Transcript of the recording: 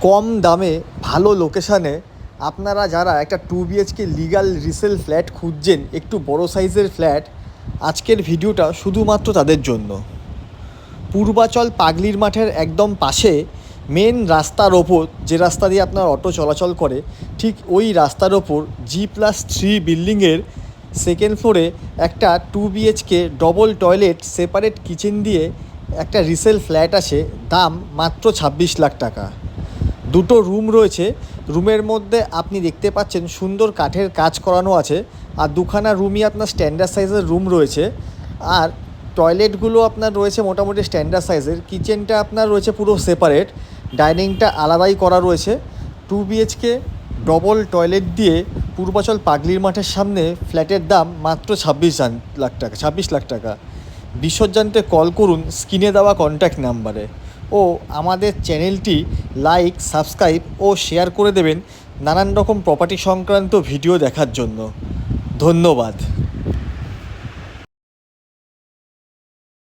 কম দামে ভালো লোকেশানে আপনারা যারা একটা 2 BHK লিগাল রিসেল ফ্ল্যাট খুঁজছেন, একটু বড় সাইজের ফ্ল্যাট, আজকের ভিডিওটা শুধুমাত্র তাদের জন্য। পূর্বাচল পাগলির মাঠের একদম পাশে মেন রাস্তার ওপর, যে রাস্তা দিয়ে আপনার অটো চলাচল করে, ঠিক ওই রাস্তার ওপর G+3 বিল্ডিংয়ের সেকেন্ড ফ্লোরে একটা 2 BHK double toilet separate kitchen দিয়ে একটা রিসেল ফ্ল্যাট আছে। দাম মাত্র 26 লাখ টাকা। দুটো রুম রয়েছে। রুমের মধ্যে আপনি দেখতে পাচ্ছেন সুন্দর কাঠের কাজ করানো আছে, আর দুখানা রুমই আপনার স্ট্যান্ডার্ড সাইজের রুম রয়েছে। আর টয়লেটগুলো আপনার রয়েছে মোটামুটি স্ট্যান্ডার্ড সাইজের। কিচেনটা আপনার রয়েছে পুরো সেপারেট, ডাইনিংটা আলাদাই করা রয়েছে। 2 BHK ডবল টয়লেট দিয়ে পূর্বাচল পাগলির মাঠের সামনে ফ্ল্যাটের দাম মাত্র 26 লাখ টাকা। বিশদ জানতে কল করুন স্ক্রিনে দেওয়া কন্ট্যাক্ট নাম্বারে, ও আমাদের চ্যানেলটি লাইক, সাবস্ক্রাইব ও শেয়ার করে দেবেন নানান রকম প্রপার্টি সংক্রান্ত ভিডিও দেখার জন্য। ধন্যবাদ।